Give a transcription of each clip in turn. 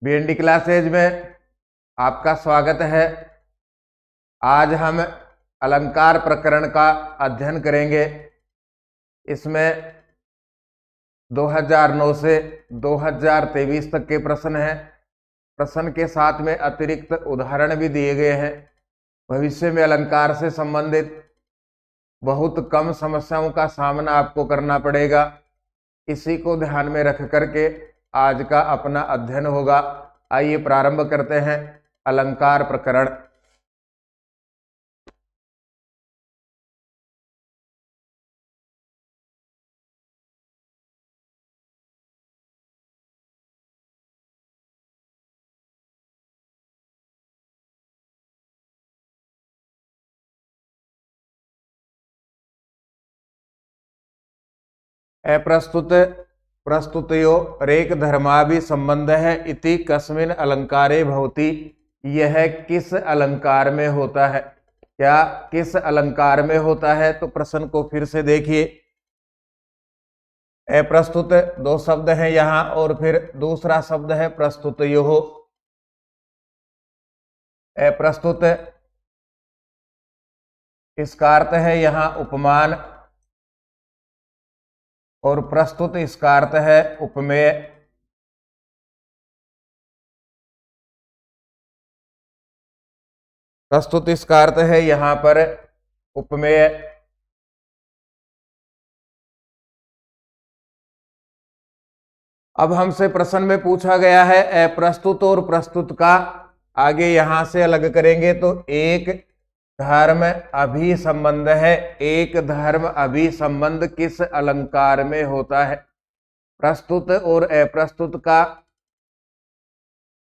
BND classes में आपका स्वागत है। आज हम अलंकार प्रकरण का अध्ययन करेंगे। इसमें 2009 से 2023 तक के प्रश्न हैं। प्रश्न के साथ में अतिरिक्त उदाहरण भी दिए गए हैं। भविष्य में अलंकार से संबंधित बहुत कम समस्याओं का सामना आपको करना पड़ेगा। इसी को ध्यान में रख करके आज का अपना अध्ययन होगा। आइए प्रारंभ करते हैं अलंकार प्रकरण। अप्रस्तुत प्रस्तुतयो रेक धर्माभि संबंध है इति कस्मिन अलंकारे भवति। यह किस अलंकार में होता है? क्या किस अलंकार में होता है? तो प्रश्न को फिर से देखिए। अप्रस्तुत दो शब्द हैं यहां और फिर दूसरा शब्द है प्रस्तुतयो। अप्रस्तुत इसका अर्थ है यहां उपमान और प्रस्तुत इसका अर्थ है उपमेय। प्रस्तुत इसका अर्थ है यहां पर उपमेय। अब हमसे प्रश्न में पूछा गया है अप्रस्तुत और प्रस्तुत का आगे यहां से अलग करेंगे तो एक धर्म अभिसंबंध है। एक धर्म अभिसंबंध किस अलंकार में होता है? प्रस्तुत और अप्रस्तुत का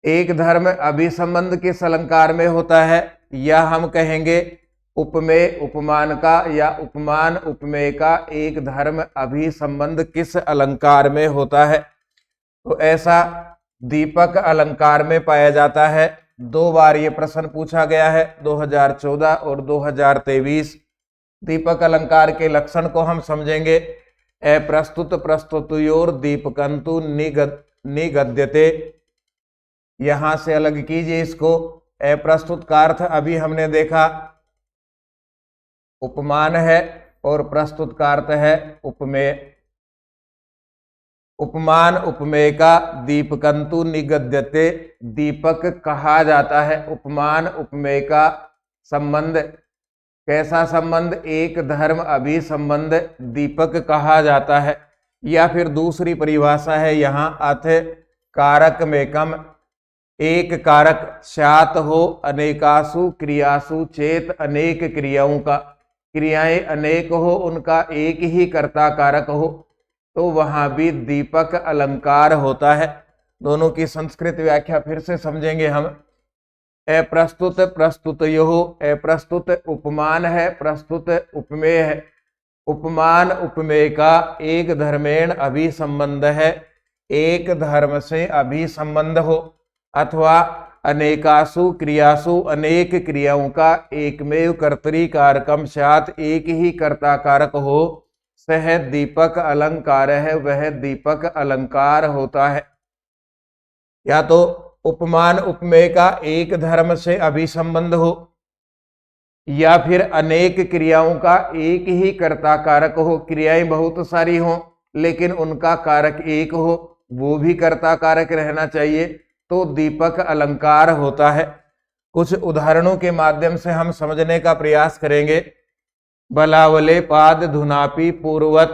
एक धर्म अभिसंबंध किस अलंकार में होता है? या हम कहेंगे उपमेय उपमान का या उपमान उपमेय का एक धर्म अभिसंबंध किस अलंकार में होता है? तो ऐसा दीपक अलंकार में पाया जाता है। दो बार ये प्रश्न पूछा गया है, 2014 और 2023। दीपक अलंकार के लक्षण को हम समझेंगे। अप्रस्तुत प्रस्तुतयोर दीपकंतु निगद्यते। यहां से अलग कीजिए इसको। अप्रस्तुत का अर्थ अभी हमने देखा उपमान है और प्रस्तुत का अर्थ है उपमेय। उपमान उपमेय का दीपकंतु निगद्यते दीपक कहा जाता है। उपमान उपमेय का संबंध कैसा संबंध? एक धर्म अभिसंबंध दीपक कहा जाता है। या फिर दूसरी परिभाषा है यहां अथ कारक मेकम। एक कारक स्यात् हो अनेकासु क्रियासु चेत। अनेक क्रियाओं का क्रियाएं अनेक हो उनका एक ही कर्ता कारक हो तो वहां भी दीपक अलंकार होता है। दोनों की संस्कृत व्याख्या फिर से समझेंगे हम। अप्रस्तुत प्रस्तुतयो। अप्रस्तुत उपमान है, प्रस्तुत उपमेय है। उपमान उपमेय का एक धर्मेण अभिसंबंध है। एक धर्म से अभिसंबंध हो अथवा अनेकासु क्रियासु अनेक क्रियाओं का एकमेव कर्तरी कारकम स्यात् एक ही कर्ता कारक हो सह दीपक अलंकार है। वह दीपक अलंकार होता है। या तो उपमान उपमेय का एक धर्म से अभिसंबंध हो या फिर अनेक क्रियाओं का एक ही कर्ता कारक हो। क्रियाएं बहुत सारी हो लेकिन उनका कारक एक हो, वो भी कर्ता कारक रहना चाहिए तो दीपक अलंकार होता है। कुछ उदाहरणों के माध्यम से हम समझने का प्रयास करेंगे। बलावले पाद धुनापी पूर्वत।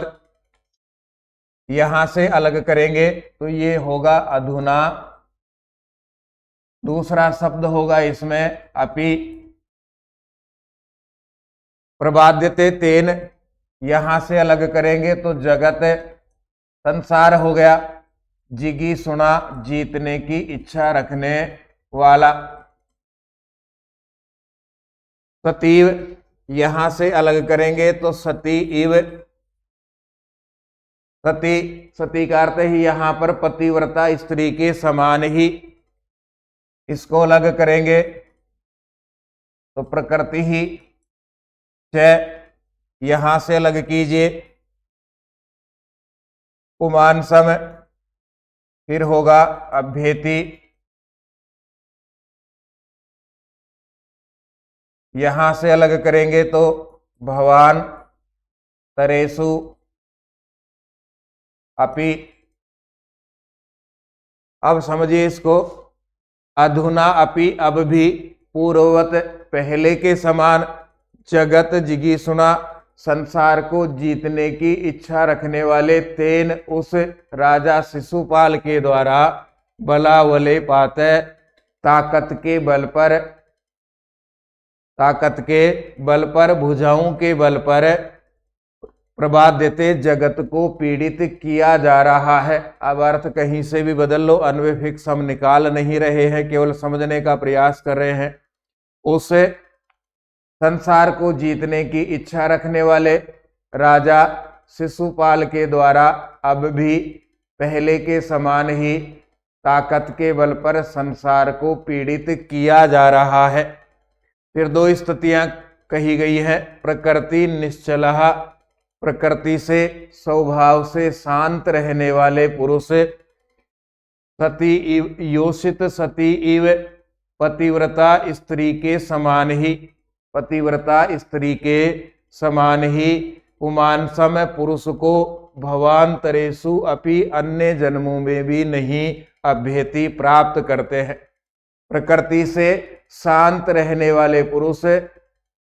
यहां से अलग करेंगे तो ये होगा अधुना। दूसरा शब्द होगा इसमें अपि। प्रबाद्यते तेन। यहां से अलग करेंगे तो जगत संसार हो गया। जिगी सुना जीतने की इच्छा रखने वाला। सतीव। यहां से अलग करेंगे तो सती इव। सती सती का अर्थ ही यहां पर पतिव्रता स्त्री के समान ही। इसको अलग करेंगे तो प्रकृति ही च। यहां से अलग कीजिए पुमान सम। फिर होगा अभ्येति। यहां से अलग करेंगे तो भवान तरेसु अपि। अब समझिए इसको, अधुना अपि, अब भी, पूर्ववत, पहले के समान, जगत जिगीषुना, संसार को जीतने की इच्छा रखने वाले, तेन, उस राजा शिशुपाल के द्वारा, बलावले पाते, ताकत के बल पर, भुजाओं के बल पर, प्रभात देते, जगत को पीड़ित किया जा रहा है। अब अर्थ कहीं से भी बदल लो, अन्वय फिक्स हम निकाल नहीं रहे हैं, केवल समझने का प्रयास कर रहे हैं। उस संसार को जीतने की इच्छा रखने वाले राजा शिशुपाल के द्वारा अब भी पहले के समान ही ताकत के बल पर संसार को पीड़ित किया जा रहा है। फिर दो स्थितियां कही गई है। प्रकृति निश्चलः, प्रकृति से स्वभाव से शांत रहने वाले पुरुष, सती इव योषित, सती इव, पतिव्रता स्त्री के समान ही, पतिव्रता स्त्री के समान ही, पुमांसम, पुरुष को, भवांतरेषु अपि, अन्य जन्मों में भी नहीं, अभ्यति, प्राप्त करते हैं। प्रकृति से शांत रहने वाले पुरुष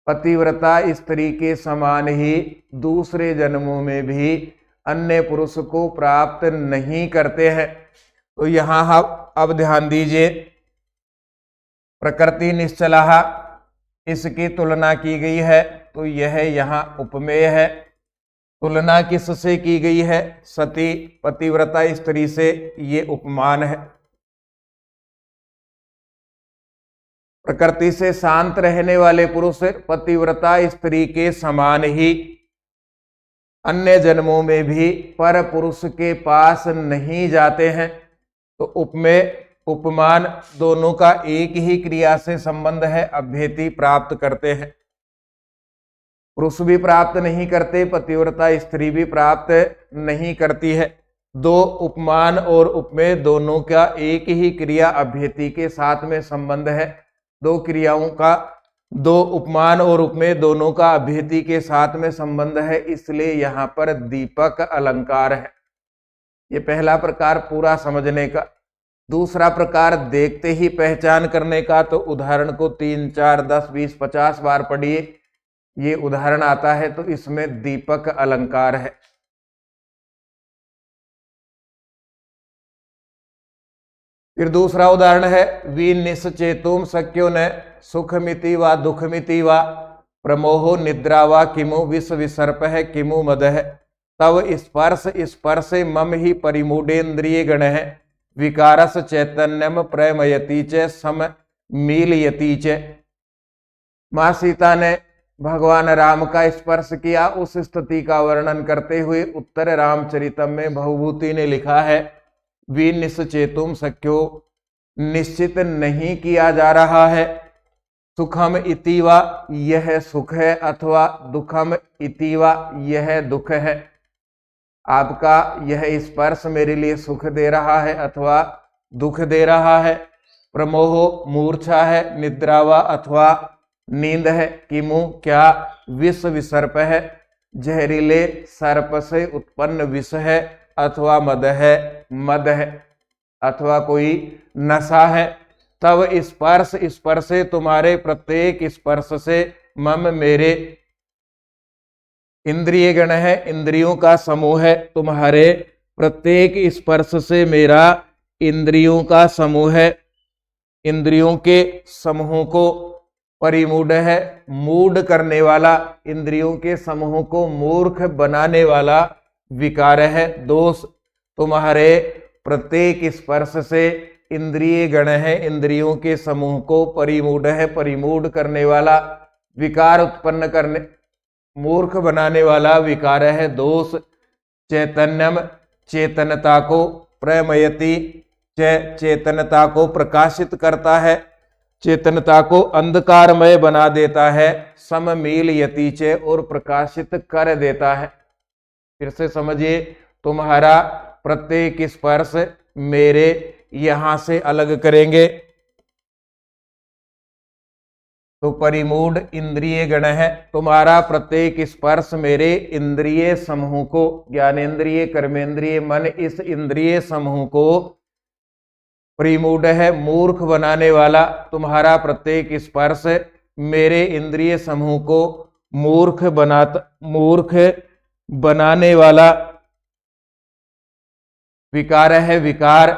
पतिव्रता स्त्री के समान ही दूसरे जन्मों में भी अन्य पुरुष को प्राप्त नहीं करते हैं। तो यहां अब ध्यान दीजिए, प्रकृति निश्चलः, इसकी तुलना की गई है, तो यह यहां उपमेय है। तुलना किससे की गई है? सती, पतिव्रता स्त्री से, ये उपमान है। प्रकृति से शांत रहने वाले पुरुष पतिव्रता स्त्री के समान ही अन्य जन्मों में भी पर पुरुष के पास नहीं जाते हैं। तो उपमेय उपमान दोनों का एक ही क्रिया से संबंध है, अभ्यति, प्राप्त करते हैं। पुरुष भी प्राप्त नहीं करते, पतिव्रता स्त्री भी प्राप्त नहीं करती है। दो उपमान और उपमेय दोनों का एक ही क्रिया अभ्यति के साथ में संबंध है। दो क्रियाओं का, दो उपमान और उपमेय दोनों का अभ्यति के साथ में संबंध है, इसलिए यहां पर दीपक अलंकार है। ये पहला प्रकार पूरा समझने का। दूसरा प्रकार देखते ही पहचान करने का, तो उदाहरण को 3, 4, 10, 20, 50 बार पढ़िए, ये उदाहरण आता है, तो इसमें दीपक अलंकार है। फिर दूसरा उदाहरण है, विनिश्चेतुम शक्यो न सुखमिति वा दुखमिति वा, प्रमोहो निद्रा वा किमु विष विसर्प है किमु मद है, तव स्पर्श स्पर्श मम ही परिमूढ़ेन्द्रिय गण है, विकारस चैतन्यम प्रमयति च सम मीलयति च। मां सीता ने भगवान राम का स्पर्श किया, उस स्थिति का वर्णन करते हुए उत्तर रामचरितम में भवभूति ने लिखा है, विनिश्चेतुम शक्यो, निश्चित नहीं किया जा रहा है, सुखम इतिवा, यह सुख है, अथवा दुखम इतिवा, यह दुख है। आपका यह स्पर्श मेरे लिए सुख दे रहा है अथवा दुख दे रहा है। प्रमोह मूर्छा है, निद्रावा अथवा नींद है, किमु क्या, विष विसर्प है, जहरीले सर्प से उत्पन्न विष है, अथवा मद है, अथवा कोई नशा है। तब स्पर्श स्पर्श तुम्हारे प्रत्येक स्पर्श से मम मेरे, इंद्रिय गण है, इंद्रियों का समूह है, तुम्हारे प्रत्येक स्पर्श से मेरा इंद्रियों का समूह है, इंद्रियों के समूह को परिमूढ़ है, मूढ़ करने वाला, इंद्रियों के समूह को मूर्ख बनाने वाला विकार है, दोष। तुम्हारे प्रत्येक स्पर्श से इंद्रिय गण है, इंद्रियों के समूह को परिमूढ़ है, परिमूढ़ करने वाला, विकार उत्पन्न करने, मूर्ख बनाने वाला विकार है, दोष। चैतन्यम, चेतनता को, प्रमयति, चेतनता को प्रकाशित करता है, चेतनता को अंधकारमय बना देता है, सममील यति चे, और प्रकाशित कर देता है। फिर से समझिए, तुम्हारा प्रत्येक स्पर्श मेरे, यहां से अलग करेंगे, तो परिमूढ़ इंद्रिय गण है। तुम्हारा प्रत्येक स्पर्श मेरे इंद्रिय समूह को, ज्ञानेन्द्रिय, कर्मेंद्रिय, मन, इस इंद्रिय समूह को परिमूढ़ है, मूर्ख बनाने वाला। तुम्हारा प्रत्येक स्पर्श मेरे इंद्रिय समूह को मूर्ख बनाने वाला विकार है। विकार,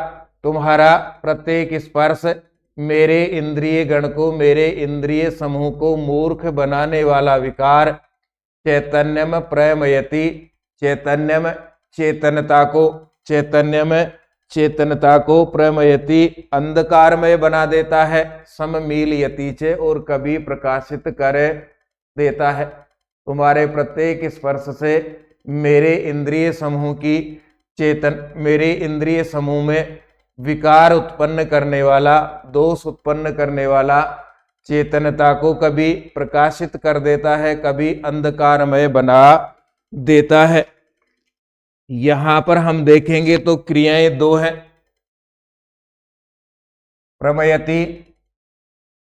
तुम्हारा प्रत्येक स्पर्श मेरे इंद्रिय गण को, मेरे इंद्रिय समूह को मूर्ख बनाने वाला विकार। चैतन्यम प्रमयति, चैतन्यम चेतनता को, चैतन्यम चेतनता को प्रमयति अंधकारमय बना देता है। सममीलयति च, और कभी प्रकाशित कर देता है। तुम्हारे प्रत्येक स्पर्श से मेरे इंद्रिय समूह की मेरे इंद्रिय समूह में विकार उत्पन्न करने वाला, दोष उत्पन्न करने वाला चेतनता को कभी प्रकाशित कर देता है, कभी अंधकारमय बना देता है। यहां पर हम देखेंगे तो क्रियाएं दो हैं, प्रमयति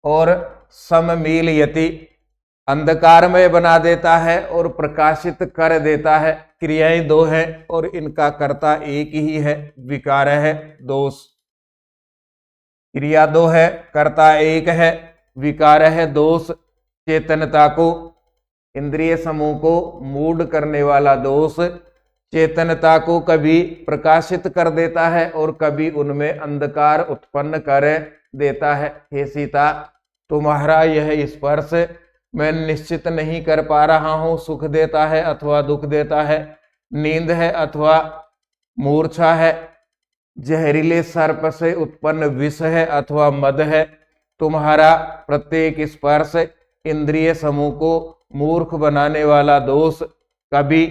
और सममीलयति। अंधकारमय बना देता है और प्रकाशित कर देता है। क्रियाएं दो हैं और इनका कर्ता एक ही है, विकार है, दोष। क्रिया दो है, कर्ता एक है, विकार है, दोष। चेतनता को, इंद्रिय समूह को मूढ़ करने वाला दोष चेतनता को कभी प्रकाशित कर देता है और कभी उनमें अंधकार उत्पन्न कर देता है। हे सीता, तुम्हारा यह स्पर्श मैं निश्चित नहीं कर पा रहा हूं, सुख देता है अथवा दुख देता है, नींद है अथवा मूर्छा है, जहरीले सर्प से उत्पन्न विष है अथवा मद है। तुम्हारा प्रत्येक स्पर्श इंद्रिय समूह को मूर्ख बनाने वाला दोष, कभी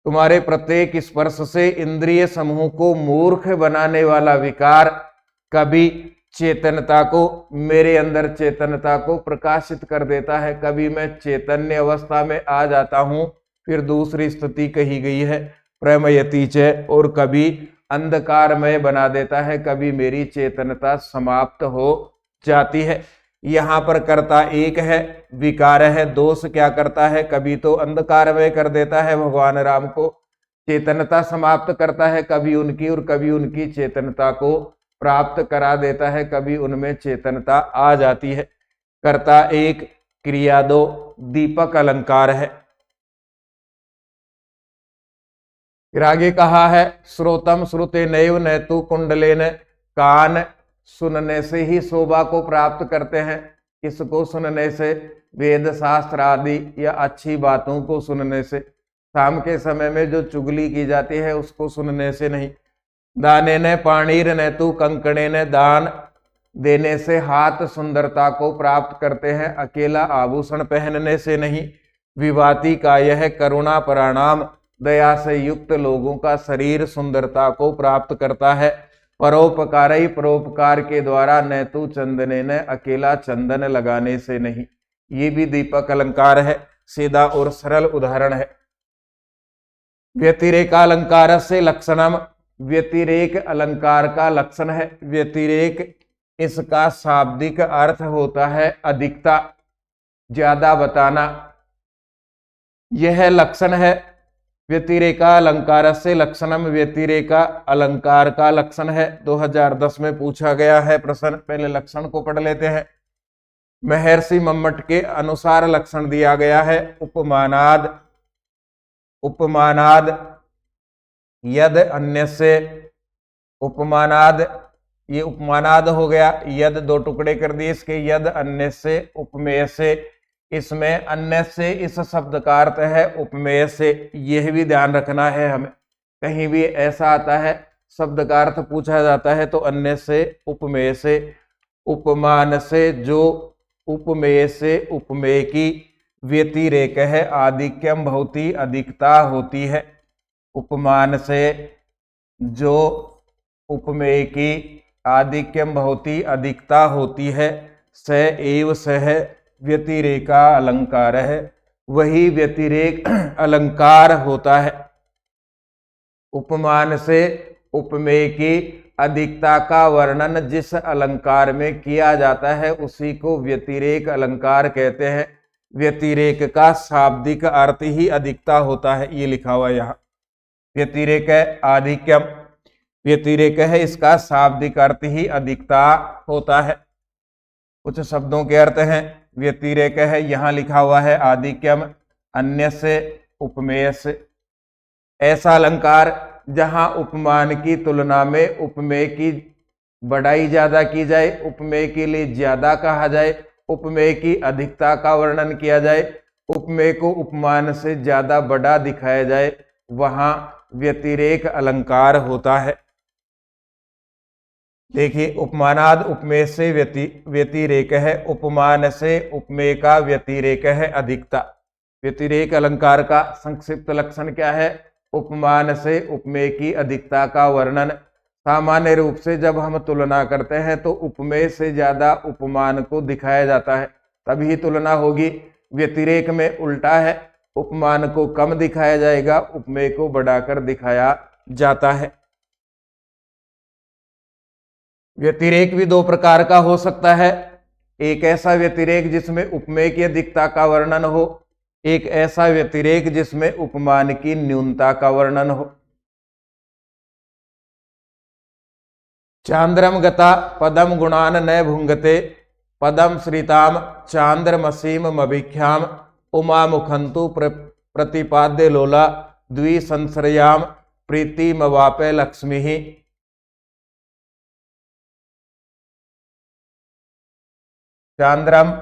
तुम्हारे प्रत्येक स्पर्श से इंद्रिय समूह को मूर्ख बनाने वाला विकार, कभी चेतनता को, मेरे अंदर चेतनता को प्रकाशित कर देता है। कभी मैं चैतन्य अवस्था में आ जाता हूं, फिर दूसरी स्थिति कही गई है प्रमयति च, और कभी अंधकारमय बना देता है, कभी मेरी चेतनता समाप्त हो जाती है। यहाँ पर कर्ता एक है, विकार है, दोष क्या करता है, कभी तो अंधकारमय कर देता है भगवान राम को, चेतनता समाप्त करता है कभी उनकी, और कभी उनकी चेतनता को प्राप्त करा देता है, कभी उनमें चेतनता आ जाती है। कर्ता एक, क्रिया दो, दीपक अलंकार है। फिर आगे कहा है, श्रोतम श्रुते नैव नैतु कुंडलेन, कान सुनने से ही शोभा को प्राप्त करते हैं। किसको सुनने से? वेद शास्त्र आदि या अच्छी बातों को सुनने से। शाम के समय में जो चुगली की जाती है उसको सुनने से नहीं। दाने न पाणीर न तू कंकणे न, दान देने से हाथ सुंदरता को प्राप्त करते हैं, अकेला आभूषण पहनने से नहीं। विवाती का यह करुणा प्रणाम, दया से युक्त लोगों का शरीर सुंदरता को प्राप्त करता है। परोपकार ही, परोपकार के द्वारा, न तू चंदने न, अकेला चंदन लगाने से नहीं। ये भी दीपक अलंकार है, सीधा और सरल उदाहरण है। व्यतिरेकालंकार से लक्षणम, व्यतिरेक अलंकार का लक्षण है। व्यतिरेक, इसका शाब्दिक अर्थ होता है अधिकता, ज्यादा बताना, यह लक्षण है। व्यतिरेका अलंकार से लक्षणम, व्यतिरेका अलंकार का लक्षण है। 2010 में पूछा गया है प्रश्न, पहले लक्षण को पढ़ लेते हैं। महर्षि मम्मट के अनुसार लक्षण दिया गया है, उपमानाद, उपमानाद यद अन्य से, उपमानाद, ये उपमानाद हो गया, यद दो टुकड़े कर दिए इसके, यद अन्य से, उपमेय से। इसमें अन्य से इस शब्द का अर्थ है उपमेय से, यह भी ध्यान रखना है हमें। कहीं भी ऐसा आता है शब्द का अर्थ पूछा जाता है तो अन्य से, उपमेय से। उपमान से, जो उपमेय से उपमेय की व्यतिरेक है, आधिक्यम भवति, अधिकता होती है। उपमान से जो उपमेय की आधिक्यम भवति, अधिकता होती है। स एव सह व्यतिरेका अलंकार है, वही व्यतिरेक अलंकार होता है। उपमान से उपमेय की अधिकता का वर्णन जिस अलंकार में किया जाता है उसी को व्यतिरेक अलंकार कहते हैं। व्यतिरेक का शाब्दिक अर्थ ही अधिकता होता है, ये लिखा हुआ यहाँ। व्यतिरेक है आधिक्यम, व्यतिरेक है, इसका शाब्दिक अर्थ ही अधिकता होता है। कुछ शब्दों के अर्थ हैं। व्यतिरेक है, यहाँ लिखा हुआ है आधिक्यम, अन्य से, उपमेय से। ऐसा अलंकार जहां उपमान की तुलना में उपमेय की बढ़ाई ज्यादा की जाए, उपमेय के लिए ज्यादा कहा जाए, उपमेय की अधिकता का वर्णन किया जाए, उपमेय को उपमान से ज्यादा बड़ा दिखाया जाए, वहां व्यतिरेक अलंकार होता है। देखिए, उपमानाद उपमेय से व्यतिरेक है, उपमान से उपमेय का व्यतिरेक है अधिकता। व्यतिरेक अलंकार का संक्षिप्त लक्षण क्या है? उपमान से उपमेय की अधिकता का वर्णन। सामान्य रूप से जब हम तुलना करते हैं तो उपमेय से ज्यादा उपमान को दिखाया जाता है, तभी तुलना होगी। व्यतिरेक में उल्टा है, उपमान को कम दिखाया जाएगा, उपमेय को बढ़ाकर दिखाया जाता है। व्यतिरेक भी दो प्रकार का हो सकता है। एक ऐसा व्यतिरेक जिसमें उपमेय की अधिकता का वर्णन हो, एक ऐसा व्यतिरेक जिसमें उपमान की न्यूनता का वर्णन हो। चांद्रम गता पदम गुणान न भुंगते, पदम श्रिताम चांद्रमसीम मभिख्याम, उमा मुखंतु प्रतिपाद्य लोला, द्विसंश्रयाम प्रीतिमवापे लक्ष्मी। चांद्रम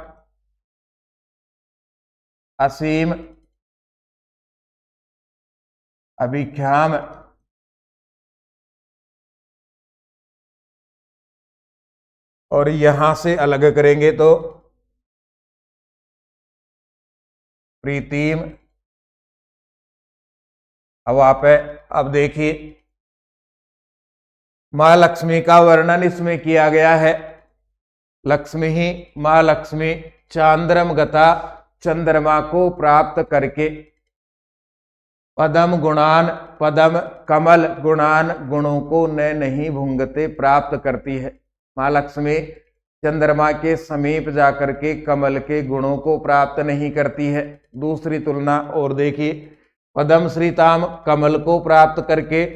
असीम अभिख्याम और यहां से अलग करेंगे तो प्रीतिम अवापे। अब देखिए, मां लक्ष्मी का वर्णन इसमें किया गया है। लक्ष्मी ही मां लक्ष्मी चांद्रम गता, चंद्रमा को प्राप्त करके, पदम गुणान, पदम कमल, गुणान गुणों को न नहीं भुंगते प्राप्त करती है। मां लक्ष्मी चंद्रमा के समीप जाकर के कमल के गुणों को प्राप्त नहीं करती है। दूसरी तुलना और देखिए, पदम श्रीताम कमल को प्राप्त करके,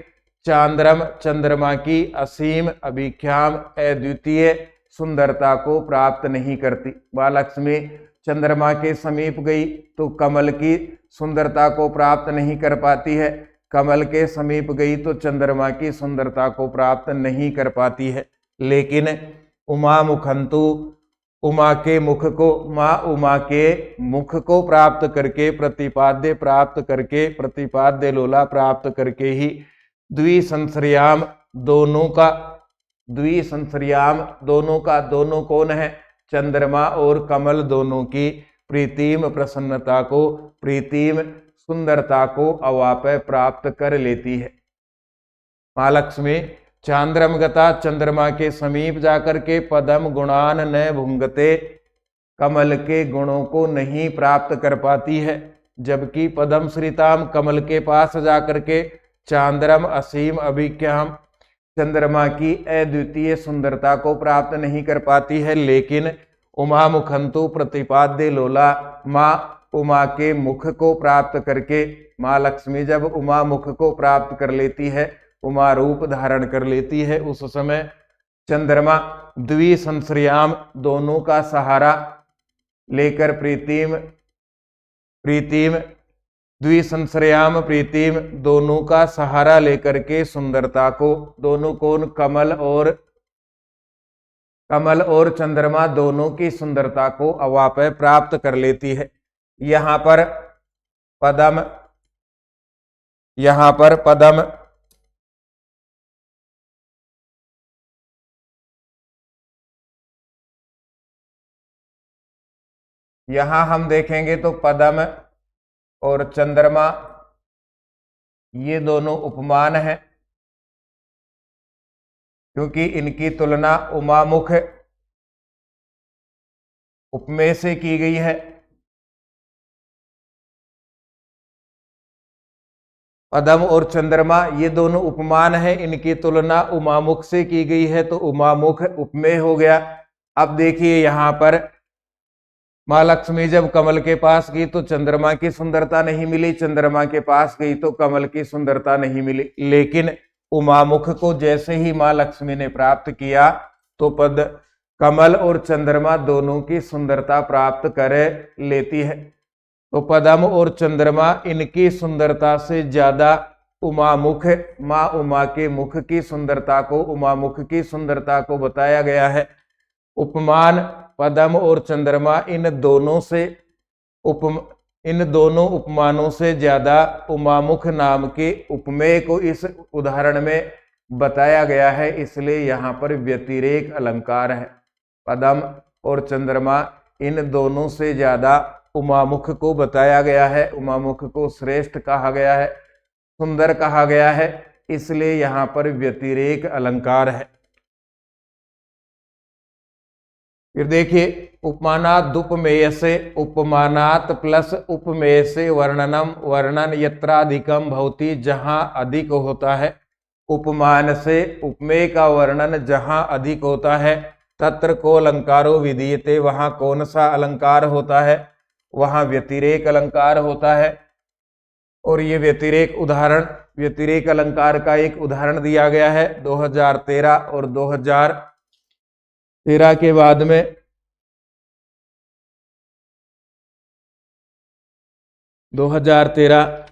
चांद्रम चंद्रमा की असीम अभिख्याम अद्वितीय सुंदरता को प्राप्त नहीं करती। मां लक्ष्मी चंद्रमा के समीप गई तो कमल की सुंदरता को प्राप्त नहीं कर पाती है, कमल के समीप गई तो चंद्रमा की सुंदरता को प्राप्त नहीं कर पाती है। लेकिन उमा मुखंतु, उमा के मुख को, मां उमा के मुख को प्राप्त करके, प्रतिपाद्य प्राप्त करके, प्रतिपाद्य लोला प्राप्त करके ही द्विसंश्रयाम दोनों का, द्विसंश्रयाम दोनों का, दोनों कौन है? चंद्रमा और कमल दोनों की प्रीतिम प्रसन्नता को, प्रीतिम सुंदरता को अवापय प्राप्त कर लेती है। मां लक्ष्मी चांद्रम गता, चंद्रमा के समीप जाकर के, पदम गुणान न भुंगते, कमल के गुणों को नहीं प्राप्त कर पाती है। जबकि पदम श्रिताम कमल के पास जाकर के, चांद्रम असीम अभिख्याम चंद्रमा की अद्वितीय सुंदरता को प्राप्त नहीं कर पाती है। लेकिन उमा मुखंतु प्रतिपाद्य लोला, मां उमा के मुख को प्राप्त करके, मां लक्ष्मी जब उमा मुख को प्राप्त कर लेती है, उमा रूप धारण कर लेती है, उस समय चंद्रमा द्विसंश्रयाम दोनों का सहारा लेकर, प्रीतिम द्विसंश्रयाम प्रीतिम दोनों का सहारा लेकर के सुंदरता को, दोनों कौन? कमल और चंद्रमा दोनों की सुंदरता को अवापय प्राप्त कर लेती है। यहां पर पदम, यहां पर पदम यहां हम देखेंगे तो पदम और चंद्रमा ये दोनों उपमान हैं, क्योंकि इनकी तुलना उमामुख उपमेय से की गई है। पदम और चंद्रमा ये दोनों उपमान है, इनकी तुलना उमामुख से की गई है तो उमामुख उपमेय हो गया। अब देखिए यहाँ पर माँ लक्ष्मी जब कमल के पास गई तो चंद्रमा की सुंदरता नहीं मिली, चंद्रमा के पास गई तो कमल की सुंदरता नहीं मिली। लेकिन उमामुख को जैसे ही माँ लक्ष्मी ने प्राप्त किया तो पद कमल और चंद्रमा दोनों की सुंदरता प्राप्त कर लेती है। तो पदम और चंद्रमा इनकी सुंदरता से ज्यादा उमामुख माँ उमा के मुख की सुंदरता को, उमामुख की सुंदरता को बताया गया है। उपमान पदम और चंद्रमा इन दोनों उपमानों से ज्यादा उमामुख नाम के उपमेय को इस उदाहरण में बताया गया है, इसलिए यहाँ पर व्यतिरेक अलंकार है। पदम और चंद्रमा इन दोनों से ज्यादा उमामुख को बताया गया है, उमामुख को श्रेष्ठ कहा गया है, सुंदर कहा गया है, इसलिए यहाँ पर व्यतिरेक अलंकार है। फिर देखिए उपमानात उपमेय से, उपमानात प्लस उपमेय से वर्णनम, वर्णन यत्राधिकम भवति, जहां अधिक होता है। उपमान से उपमेय का वर्णन जहां अधिक होता है, तत्र को अलंकारो विधीयते, वहां कौन सा अलंकार होता है, वहां व्यतिरेक अलंकार होता है। और ये व्यतिरेक अलंकार का एक उदाहरण दिया गया है 2013 और 2013 के बाद में 2013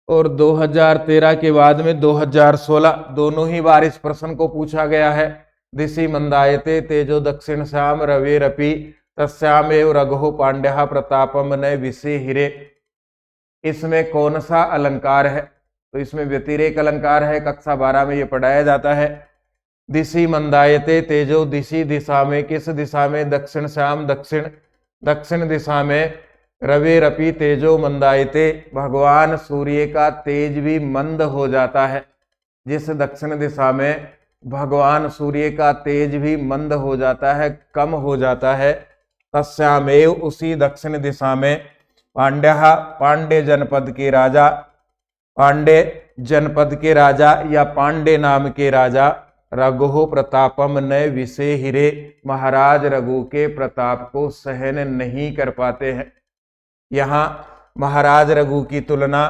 और 2013 के बाद में 2016 दोनों ही बार इस प्रश्न को पूछा गया है। दिशि मंदायते तेजो दक्षिण श्याम रविरपि तस्यामेव रघु पांड्या प्रतापम न विषे हिरे। इसमें कौन सा अलंकार है, तो इसमें व्यतिरेक अलंकार है। कक्षा 12 में ये पढ़ाया जाता है। दिशि मंदायते तेजो, दिशि दिशा में, किस दिशा में, दक्षिण श्याम दक्षिण दिशा में, रविरपि तेजो मंदायते, भगवान सूर्य का तेज भी मंद हो जाता है। जिस दक्षिण दिशा में भगवान सूर्य का तेज भी मंद हो जाता है, कम हो जाता है। तस्यामेव, उसी दक्षिण दिशा में, पांड्य जनपद के राजा या पांडे नाम के राजा रघु प्रतापम न विषे हिरे, महाराज रघु के प्रताप को सहन नहीं कर पाते हैं। यहाँ महाराज रघु की तुलना,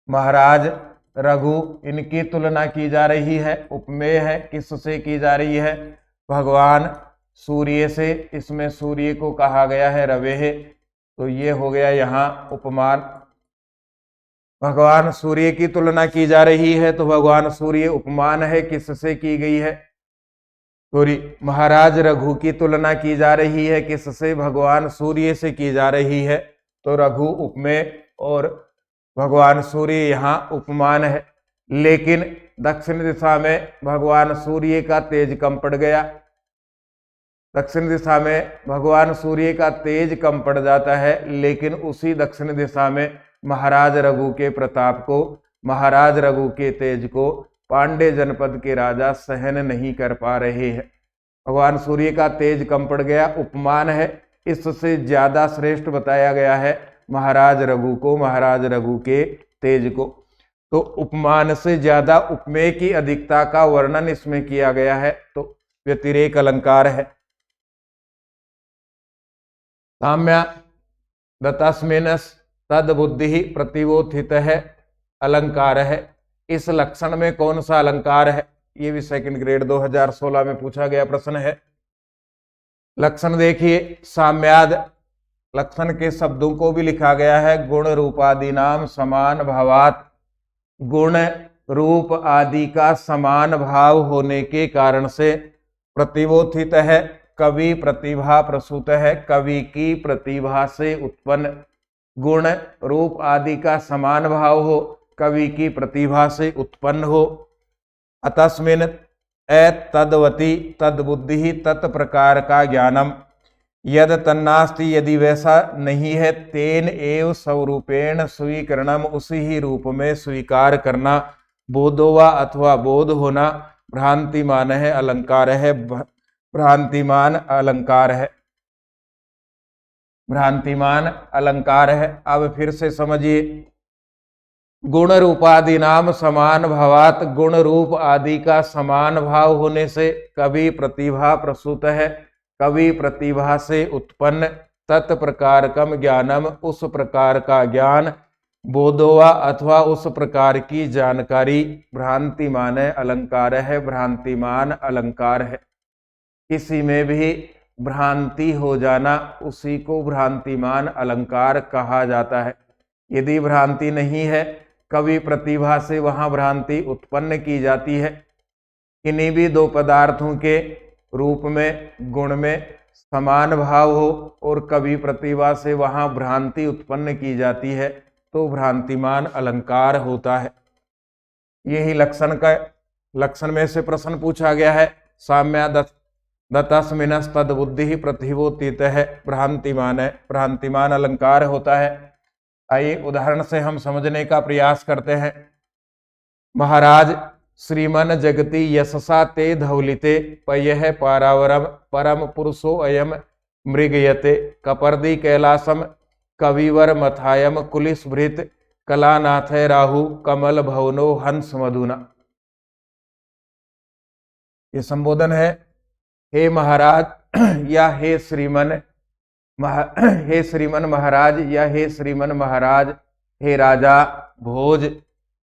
महाराज रघु इनकी तुलना की जा रही है, उपमेय है। किससे की जा रही है, भगवान सूर्य से। इसमें सूर्य को कहा गया है रवेह, तो ये हो गया यहाँ उपमान। भगवान सूर्य की तुलना की जा रही है तो भगवान सूर्य उपमान है। किससे की गई है, सॉरी, महाराज रघु की तुलना की जा रही है किससे, भगवान सूर्य से की जा रही है, तो रघु उपमेय और भगवान सूर्य यहाँ उपमान है। लेकिन दक्षिण दिशा में भगवान सूर्य का तेज कम पड़ गया, दक्षिण दिशा में भगवान सूर्य का तेज कम पड़ जाता है। लेकिन उसी दक्षिण दिशा में महाराज रघु के प्रताप को, महाराज रघु के तेज को पांडे जनपद के राजा सहन नहीं कर पा रहे हैं। भगवान सूर्य का तेज कम पड़ गया, उपमान है। इससे ज्यादा श्रेष्ठ बताया गया है महाराज रघु को, महाराज रघु के तेज को। तो उपमान से ज्यादा उपमेय की अधिकता का वर्णन इसमें किया गया है, तो व्यतिरेक अलंकार है। साम्या दतस्मिनस् तद बुद्धि प्रतिबोधित है अलंकार है। इस लक्षण में कौन सा अलंकार है, ये भी सेकंड ग्रेड 2016 में पूछा गया प्रश्न है। लक्षण देखिए, साम्याद लक्षण के शब्दों को भी लिखा गया है। गुण रूपादि नाम समान भावात, गुण रूप आदि का समान भाव होने के कारण से प्रतिबोधित है, कवि प्रतिभा प्रसूत है, कवि की प्रतिभा से उत्पन्न। गुण रूप आदि का समान भाव हो, कवि की प्रतिभा से उत्पन्न हो। अतस्मिन तद्वती तद्बुद्धि तत्प्रकार का ज्ञानम, यद तन्नास्ति, यदि वैसा नहीं है, तेन एव स्वरूपेण स्वीकरणम, उसी ही रूप में स्वीकार करना। बोधोवा अथवा बोध होना, भ्रांतिमान है, अलंकार है, भ्रांतिमान अलंकार है, भ्रांतिमान अलंकार है। अब फिर से समझिए, गुण रूपादि नाम समान भावात, गुण रूप आदि का समान भाव होने से कवि प्रतिभा प्रसूत है, कवि प्रतिभा से उत्पन्न, तत्प्रकारकम ज्ञानम, उस प्रकार का ज्ञान, बोधोवा अथवा उस प्रकार की जानकारी, भ्रांतिमान अलंकार है, भ्रांतिमान अलंकार है। किसी में भी भ्रांति हो जाना, उसी को भ्रांतिमान अलंकार कहा जाता है। यदि भ्रांति नहीं है, कवि प्रतिभा से वहां भ्रांति उत्पन्न की जाती है। किन्हीं भी दो पदार्थों के रूप में, गुण में समान भाव हो और कवि प्रतिभा से वहां भ्रांति उत्पन्न की जाती है तो भ्रांतिमान अलंकार होता है। यही लक्षण में से प्रश्न पूछा गया है। साम्या दत्तस्मिनस् तद बुद्धि प्रतिभूतित है, भ्रांतिमान है, भ्रांतिमान अलंकार होता है। आइए उदाहरण से हम समझने का प्रयास करते हैं। महाराज श्रीमन जगति यशसा ते धौलिते, पयः पारावरम परम पुरुषो अयम मृगयते, कपर्दी कैलासम कविवर मथायम कुलिस्भृत कलानाथ राहु कमल भवनो हंस मधुना। ये संबोधन है। हे महाराज या हे श्रीमन हे श्रीमन महाराज या हे श्रीमन महाराज, हे राजा भोज,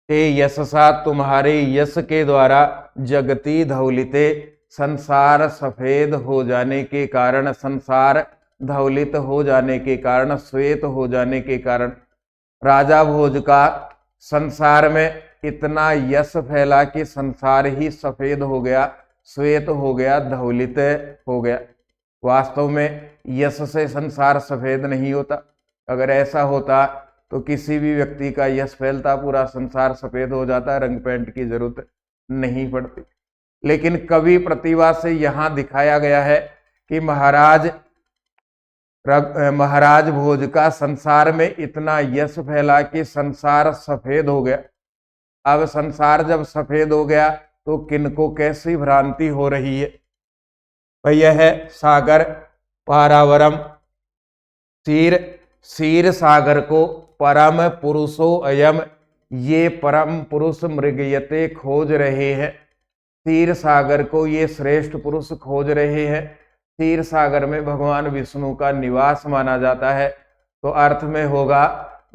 ते यशसा तुम्हारे यश के द्वारा, जगती धौलिते संसार सफेद हो जाने के कारण, संसार धौलित हो जाने के कारण, श्वेत हो जाने के कारण, राजा भोज का संसार में इतना यश फैला कि संसार ही सफेद हो गया, श्वेत हो गया, धौलित हो गया। वास्तव में यश से संसार सफेद नहीं होता। अगर ऐसा होता तो किसी भी व्यक्ति का यश फैलता, पूरा संसार सफेद हो जाता, रंग पेंट की जरूरत नहीं पड़ती। लेकिन कवि प्रतिभा से यहाँ दिखाया गया है कि महाराज भोज का संसार में इतना यश फैला कि संसार सफेद हो गया। अब संसार जब सफेद हो गया तो किनको कैसी भ्रांति हो रही है? यह सागर पारावरम, क्षीर सागर को परम पुरुषो अयम, ये परम पुरुष मृगयते खोज रहे हैं। क्षीर सागर को ये श्रेष्ठ पुरुष खोज रहे हैं। क्षीर सागर में भगवान विष्णु का निवास माना जाता है, तो अर्थ में होगा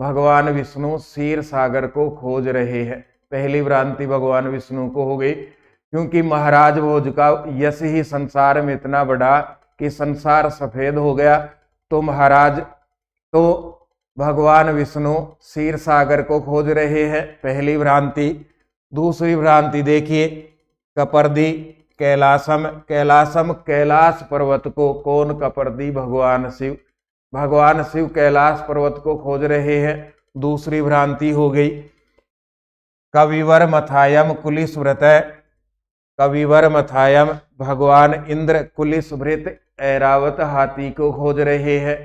भगवान विष्णु क्षीर सागर को खोज रहे हैं। पहली भ्रांति भगवान विष्णु को हो गई, क्योंकि महाराज भोज का यश ही संसार में इतना बड़ा कि संसार सफेद हो गया, तो भगवान विष्णु क्षीर सागर को खोज रहे हैं। पहली भ्रांति। दूसरी भ्रांति देखिए, कपर्दी कैलासम, कैलाश पर्वत को, कौन कपर्दी? भगवान शिव। भगवान शिव कैलाश पर्वत को खोज रहे हैं, दूसरी भ्रांति हो गई। कविवर मथायम कुलिस्वृत, कविवर मथायम भगवान इंद्र कुलिस्वृत ऐरावत हाथी को खोज रहे हैं,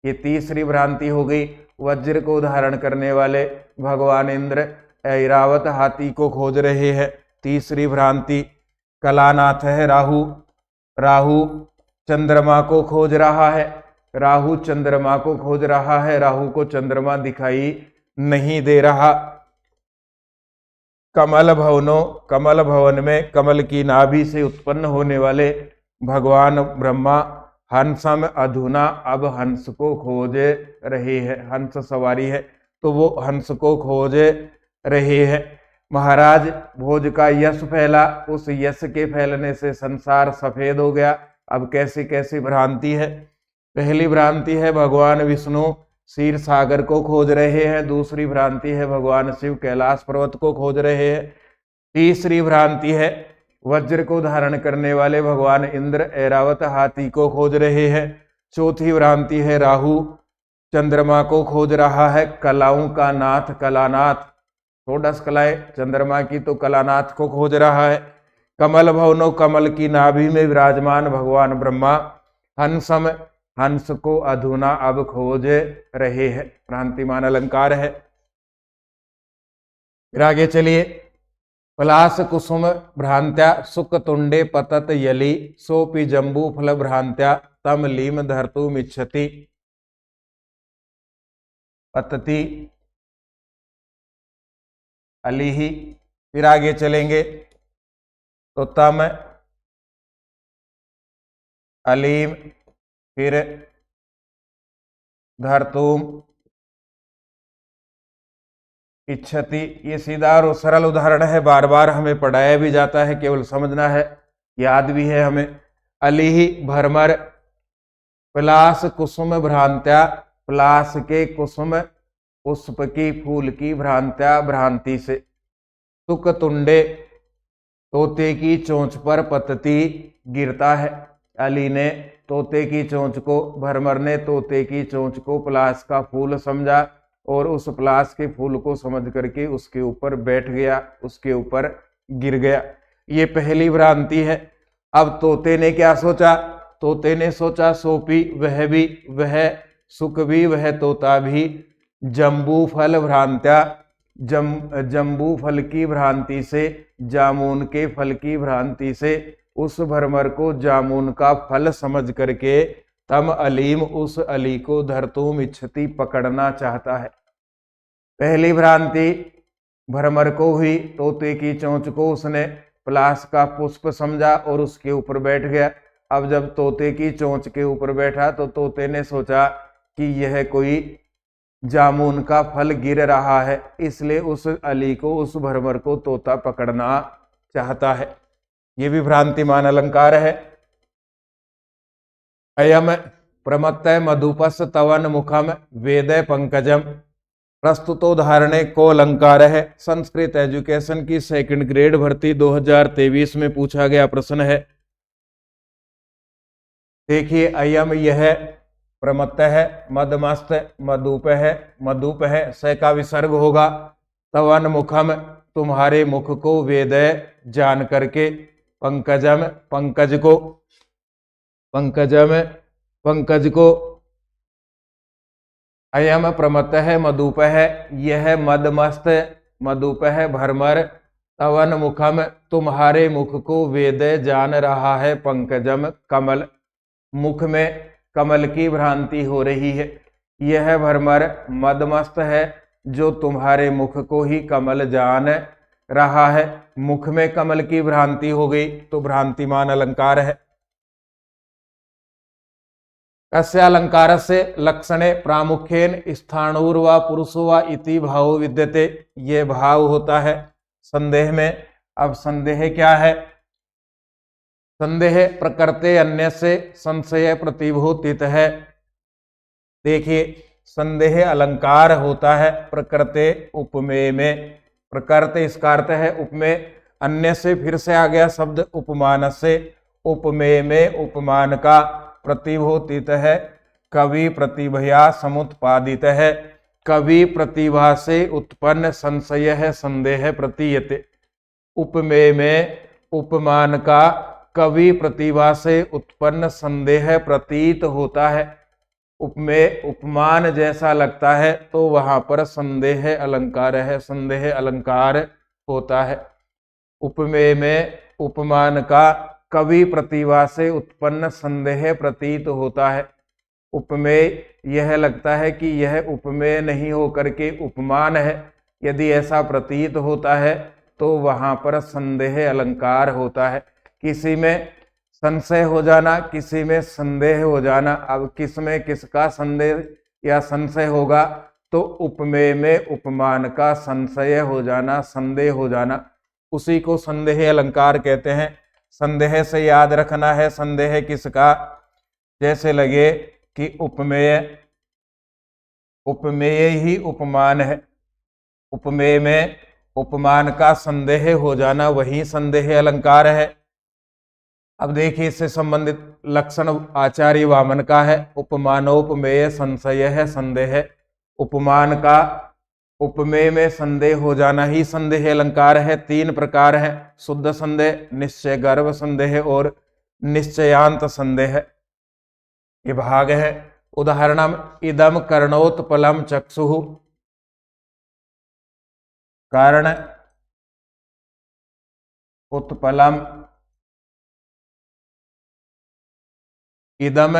ये तीसरी भ्रांति हो गई। वज्र को धारण करने वाले भगवान इंद्र ऐरावत हाथी को खोज रहे हैं, तीसरी भ्रांति। कलानाथ है राहु, राहु चंद्रमा को खोज रहा है, राहु चंद्रमा को खोज रहा है, राहु को चंद्रमा दिखाई नहीं दे रहा। कमल भवनो, कमल भवन में कमल की नाभि से उत्पन्न होने वाले भगवान ब्रह्मा हंसम अधुना, अब हंस को खोज रहे हैं। हंस सवारी है तो वो हंस को खोज रहे हैं। महाराज भोज का यश फैला, उस यश के फैलने से संसार सफेद हो गया। अब कैसी कैसी भ्रांति है? पहली भ्रांति है भगवान विष्णु क्षीर सागर को खोज रहे हैं, दूसरी भ्रांति है भगवान शिव कैलाश पर्वत को खोज रहे हैं, तीसरी भ्रांति है वज्र को धारण करने वाले भगवान इंद्र ऐरावत हाथी को खोज रहे हैं, चौथी भ्रांति है राहु चंद्रमा को खोज रहा है। कलाओं का नाथ कलानाथ, 16 कलाएं चंद्रमा की, तो कलानाथ को खोज रहा है। कमल भवनो, कमल की नाभि में विराजमान भगवान ब्रह्मा हंसम, हंस को अधुना अब खोज रहे हैं। भ्रांतिमान अलंकार है। फिर आगे चलिए। पलाश कुसुम भ्रांत्या सुक तुंडे पतत यली, सोपि जम्बू फल भ्रांत्या तम लीम धर्तु मिच्छति। पतति अली ही। फिर आगे चलेंगे तो तम, अलीम, फिर धरतूम, इच्छति। ये सीधा और सरल उदाहरण है, बार बार हमें पढ़ाया भी जाता है, केवल समझना है, याद भी है हमें। अली ही भरमर, पलास कुसुम भ्रांत्या, पलास के कुसुम पुष्प की फूल की भ्रांत्या भ्रांति से। तुक तुंडे, तोते की चोंच पर पतती गिरता है। अली ने तोते की चोंच को, भरमर ने तोते की चोंच को पलास का फूल समझा और उस पलास के फूल को समझ करके उसके ऊपर बैठ गया, उसके ऊपर गिर गया। ये पहली भ्रांति है। अब तोते ने क्या सोचा? तोते ने सोचा सोपी, वह भी, वह सुख भी, वह तोता भी, जम्बू फल भ्रांत्या, जम्बू फल की भ्रांति से, जामुन के फल की भ्रांति से उस भरमर को जामुन का फल समझ करके तम अलीम, उस अली को धरतूम इच्छति, पकड़ना चाहता है। पहली भ्रांति भरमर को हुई, तोते की चोंच को उसने पलास का पुष्प समझा और उसके ऊपर बैठ गया। अब जब तोते की चोंच के ऊपर बैठा तो तोते ने सोचा कि यह कोई जामुन का फल गिर रहा है, इसलिए उस अली को, उस भरमर को तोता पकड़ना चाहता है। ये भी भ्रांतिमान अलंकार है। अयम प्रमत्तय मधुपस तवन मुखम वेदय पंकजम, प्रस्तुतोदाहरणे को अलंकार है। संस्कृत एजुकेशन की सेकंड ग्रेड भर्ती 2023 में पूछा गया प्रश्न है। देखिए, अयम यह प्रमत्त है, मदमस्त मधुप है, मधुप है, स का विसर्ग होगा। तवन मुखम तुम्हारे मुख को, वेदय जान करके, पंकजम पंकज को, पंकजम पंकज को। अयम प्रमत्त है, मधुप है, यह मदमस्त मधुप है भरमर, तवन मुखम तुम्हारे मुख को, वेदय जान रहा है, पंकजम कमल, मुख में कमल की भ्रांति हो रही है। यह भरमर मदमस्त है जो तुम्हारे मुख को ही कमल जान रहा है। मुख में कमल की भ्रांति हो गई तो भ्रांतिमान अलंकार है। कस्यालंकार से लक्षणे प्रामुख्येन स्थाणुर व पुरुषो व इति भाव विद्यते। ये भाव होता है संदेह में। अब संदेह क्या है? संदेह प्रकृते अन्य से संशय प्रतिभूतित है। देखिए, संदेह अलंकार होता है प्रकृते उपमेय में। प्रकृते इसका अर्थ है उपमेय, अन्य से फिर से आ गया शब्द उपमान से। उपमेय में उपमान का प्रतिभूतित है, कवि प्रतिभया समुत्पादित है। कवि प्रतिभा से उत्पन्न संशय है, संदेह प्रतीयते। उपमेय में उपमान का कवि प्रतिभा से उत्पन्न संदेह प्रतीत होता है। उपमेय उपमान जैसा लगता है तो वहां पर संदेह अलंकार है, संदेह अलंकार होता है। उपमेय में उपमान का कवि प्रतिभा से उत्पन्न संदेह प्रतीत होता है। उपमेय यह लगता है कि यह उपमेय नहीं होकर के उपमान है। यदि ऐसा प्रतीत होता है तो वहां पर संदेह अलंकार होता है। किसी में संशय हो जाना, किसी में संदेह हो जाना। अब किस में किसका संदेह या संशय होगा? तो उपमेय में उपमान का संशय हो जाना, संदेह हो जाना, उसी को संदेह अलंकार कहते हैं। संदेह से याद रखना है संदेह किसका। जैसे लगे कि उपमेय, उपमेय ही उपमान है। उपमेय में उपमान का संदेह हो जाना वही संदेह अलंकार है। अब देखिए, इससे संबंधित लक्षण आचार्य वामन का है। उपमानोपमेय संशय है संदेह। उपमान का उपमेय में संदेह हो जाना ही संदेह अलंकार है। तीन प्रकार है, शुद्ध संदेह, निश्चय गर्भ संदेह और निश्चयांत संदेह। ये भाग है। उदाहरणम इदम कर्णोत्पलम चक्षुः, कर्ण उत्पलम, इदम,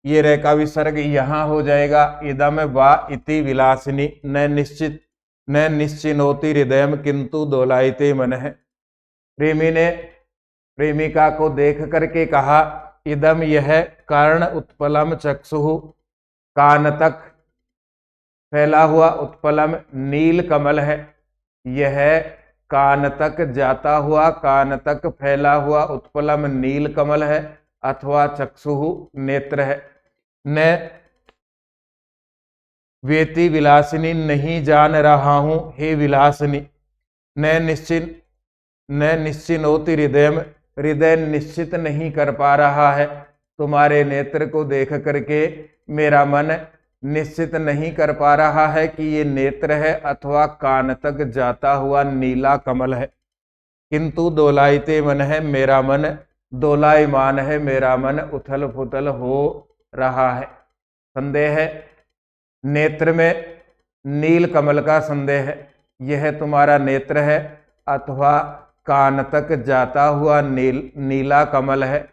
ये रे का विसर्ग यहां हो जाएगा। इदम वा इति विलासिनी, न निश्चित न निश्चिनोति हृदयम किंतु दोलायते मनः। प्रेमी ने प्रेमिका को देख करके कहा, इदम यह कर्ण उत्पलम चक्षु, कान तक फैला हुआ उत्पलम नील कमल है। यह कान तक जाता हुआ, कान तक फैला हुआ उत्पलम नील कमल है, अथवा चक्षु नेत्र है। न वेति विलासिनी, नहीं जान रहा हूं हे विलासिनी। न निश्चिनोति हृदय, हृदय निश्चित नहीं कर पा रहा है। तुम्हारे नेत्र को देख करके मेरा मन निश्चित नहीं कर पा रहा है कि ये नेत्र है अथवा कान तक जाता हुआ नीला कमल है। किंतु दोलायते मन है, मेरा मन दोलायमान है, मेरा मन उथल पुथल हो रहा है। संदेह है, नेत्र में नील कमल का संदेह है। यह तुम्हारा नेत्र है अथवा कान तक जाता हुआ नीला कमल है।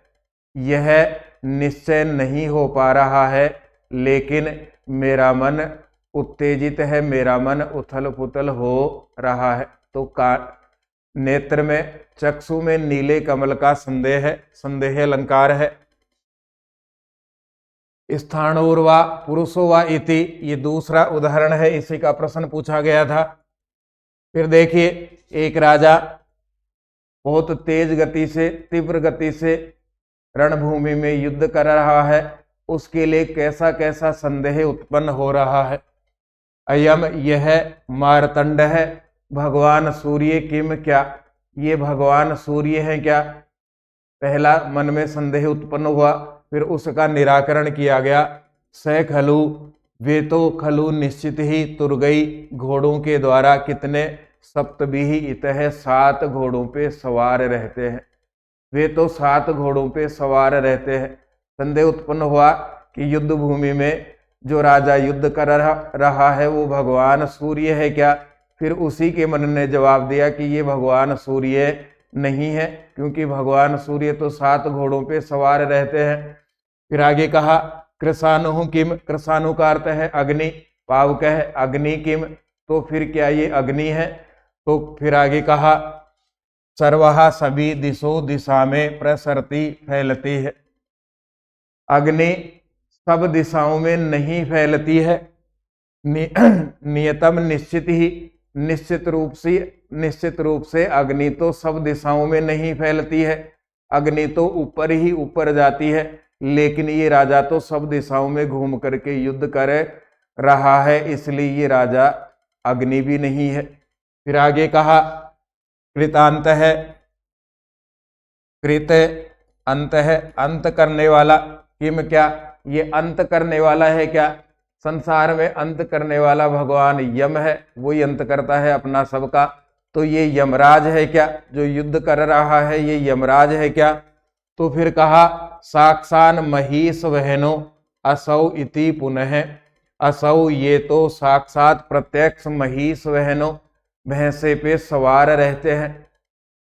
यह निश्चय नहीं हो पा रहा है, लेकिन मेरा मन उत्तेजित है, मेरा मन उथल पुथल हो रहा है। तो नेत्र में, चक्षु में नीले कमल का संदेह है, संदेह अलंकार है। स्थाणुर्वा पुरुषो वा इति, ये दूसरा उदाहरण है, इसी का प्रश्न पूछा गया था। फिर देखिए, एक राजा बहुत तेज गति से, तीव्र गति से रणभूमि में युद्ध कर रहा है। उसके लिए कैसा कैसा संदेह उत्पन्न हो रहा है। अयम, यह मारतंड है, भगवान सूर्य किम, क्या ये भगवान सूर्य है क्या? पहला मन में संदेह उत्पन्न हुआ, फिर उसका निराकरण किया गया। स खलु, वे तो खलु निश्चित ही, तुर्गई घोड़ों के द्वारा, कितने? सप्तभीहि इतः, 7 घोड़ों पे सवार रहते हैं। वे तो 7 घोड़ों पे सवार रहते हैं। संदेह उत्पन्न हुआ कि युद्ध भूमि में जो राजा युद्ध कर रहा है वो भगवान सूर्य है क्या? फिर उसी के मन ने जवाब दिया कि ये भगवान सूर्य नहीं है, क्योंकि भगवान सूर्य तो 7 घोड़ों पे सवार रहते हैं। फिर आगे कहा, कृसानु किम, कृसानु का अर्थ है अग्नि, पावक है अग्नि किम, तो फिर क्या ये अग्नि है? तो फिर आगे कहा, सर्वहा, सभी, दिशो दिशा में, प्रसरती फैलती है। अग्नि सब दिशाओं में नहीं फैलती है। नियतम, निश्चित ही, निश्चित रूप से अग्नि तो सब दिशाओं में नहीं फैलती है। अग्नि तो ऊपर ही ऊपर जाती है, लेकिन ये राजा तो सब दिशाओं में घूम करके युद्ध कर रहा है, इसलिए ये राजा अग्नि भी नहीं है। फिर आगे कहा, कृतांत है, कृत अंत है, अंत करने वाला, किम, क्या ये अंत करने वाला है क्या? संसार में अंत करने वाला भगवान यम है, वही अंत करता है अपना सबका। तो ये यमराज है क्या? जो युद्ध कर रहा है ये यमराज है क्या? तो फिर कहा, साक्षान महिष वहनो असौ इति पुनः, असौ ये तो साक्षात प्रत्यक्ष महिष वहनो, भैंसे पे सवार रहते हैं।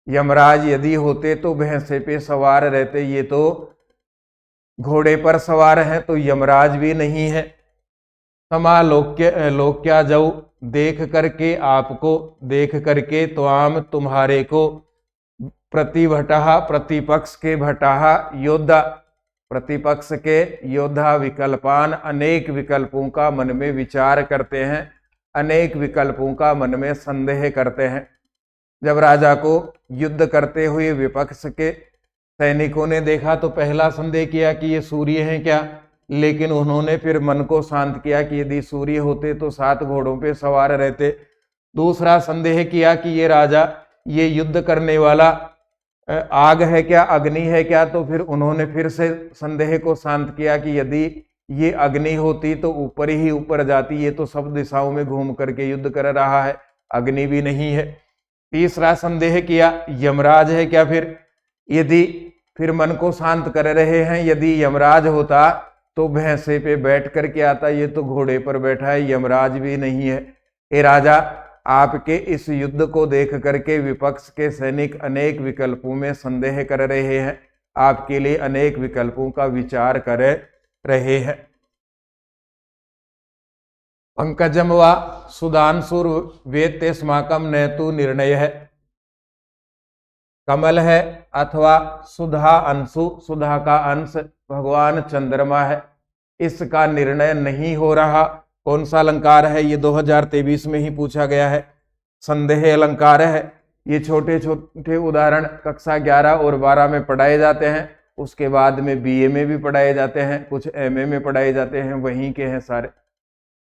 यमराज यदि होते तो भैंसे पे सवार रहते, ये तो घोड़े पर सवार हैं, तो यमराज भी नहीं है। समालोक्य, लोक्या जाऊ, देख करके आपको, देख करके त्वाम तुम्हारे को, प्रतिभटहा, प्रतिपक्ष के भटहा, योद्धा, प्रतिपक्ष के योद्धा, विकल्पान, अनेक विकल्पों का मन में विचार करते हैं, अनेक विकल्पों का मन में संदेह करते हैं। जब राजा को युद्ध करते हुए विपक्ष के सैनिकों ने देखा तो पहला संदेह किया कि ये सूर्य हैं क्या, लेकिन उन्होंने फिर मन को शांत किया कि यदि सूर्य होते तो 7 घोड़ों पे सवार रहते। दूसरा संदेह किया कि ये राजा, ये युद्ध करने वाला आग है क्या, अग्नि है क्या? तो फिर उन्होंने फिर से संदेह को शांत किया कि यदि ये अग्नि होती तो ऊपर ही ऊपर जाती, ये तो सब दिशाओं में घूम करके युद्ध कर रहा है, अग्नि भी नहीं है। तीसरा संदेह किया, यमराज है क्या? फिर मन को शांत कर रहे हैं, यदि यमराज होता तो भैंसे पे बैठ करके आता, ये तो घोड़े पर बैठा है, यमराज भी नहीं है। ए राजा, आपके इस युद्ध को देख करके विपक्ष के सैनिक अनेक विकल्पों में संदेह कर रहे हैं, आपके लिए अनेक विकल्पों का विचार कर रहे हैं। पंकजम व सुधांशुर वेत्ते स्माकम नेतु निर्णय है। कमल है अथवा सुधा अंशु, सुधा का अंश भगवान चंद्रमा है, इसका निर्णय नहीं हो रहा। कौन सा अलंकार है? ये 2023 में ही पूछा गया है। संदेह अलंकार है। ये छोटे छोटे उदाहरण कक्षा 11 और 12 में पढ़ाए जाते हैं, उसके बाद में बीए में भी पढ़ाए जाते हैं, कुछ एमए में पढ़ाए जाते हैं, वहीं के हैं सारे।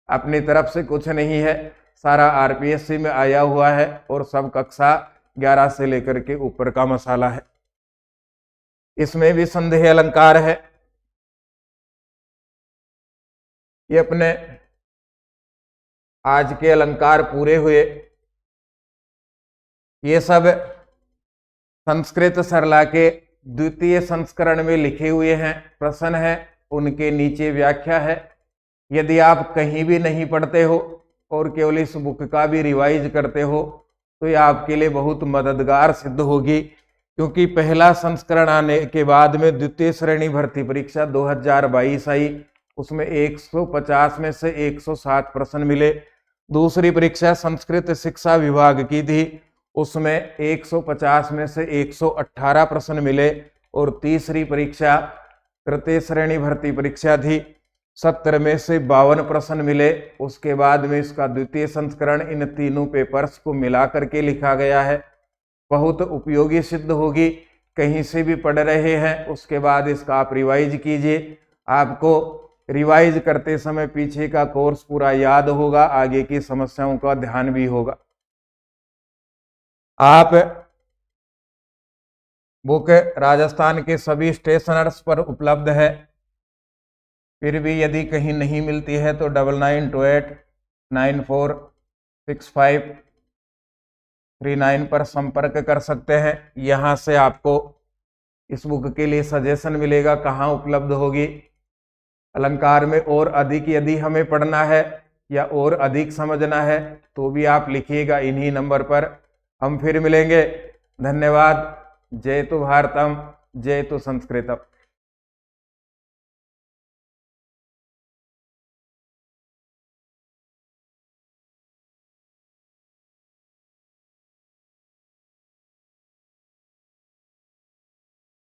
अपनी तरफ से कुछ नहीं है, सारा आरपीएससी में आया हुआ है और सब कक्षा 11 से लेकर के ऊपर का मसाला है। इसमें भी संदेह अलंकार है। ये अपने आज के अलंकार पूरे हुए। ये सब संस्कृत सरला के द्वितीय संस्करण में लिखे हुए हैं, प्रश्न है, उनके नीचे व्याख्या है। यदि आप कहीं भी नहीं पढ़ते हो और केवल इस बुक का भी रिवाइज करते हो तो ये आपके लिए बहुत मददगार सिद्ध होगी, क्योंकि पहला संस्करण आने के बाद में द्वितीय श्रेणी भर्ती परीक्षा 2022 आई, उसमें 150 में से 107 प्रश्न मिले। दूसरी परीक्षा संस्कृत शिक्षा विभाग की थी, उसमें 150 में से 118 प्रश्न मिले। और तीसरी परीक्षा तृतीय श्रेणी भर्ती परीक्षा थी, 70 में से 52 प्रश्न मिले। उसके बाद में इसका द्वितीय संस्करण इन तीनों पेपर्स को मिला करके लिखा गया है। बहुत उपयोगी सिद्ध होगी। कहीं से भी पढ़ रहे हैं उसके बाद इसका आप रिवाइज कीजिए, आपको रिवाइज करते समय पीछे का कोर्स पूरा याद होगा, आगे की समस्याओं का ध्यान भी होगा। आप बुक राजस्थान के सभी स्टेशनर्स पर उपलब्ध है। फिर भी यदि कहीं नहीं मिलती है तो 9928946539 पर संपर्क कर सकते हैं। यहाँ से आपको इस बुक के लिए सजेशन मिलेगा कहाँ उपलब्ध होगी। अलंकार में और अधिक यदि हमें पढ़ना है या और अधिक समझना है तो भी आप लिखिएगा इन्हीं नंबर पर। हम फिर मिलेंगे। धन्यवाद। जय तु भारतम, जय तु संस्कृतम।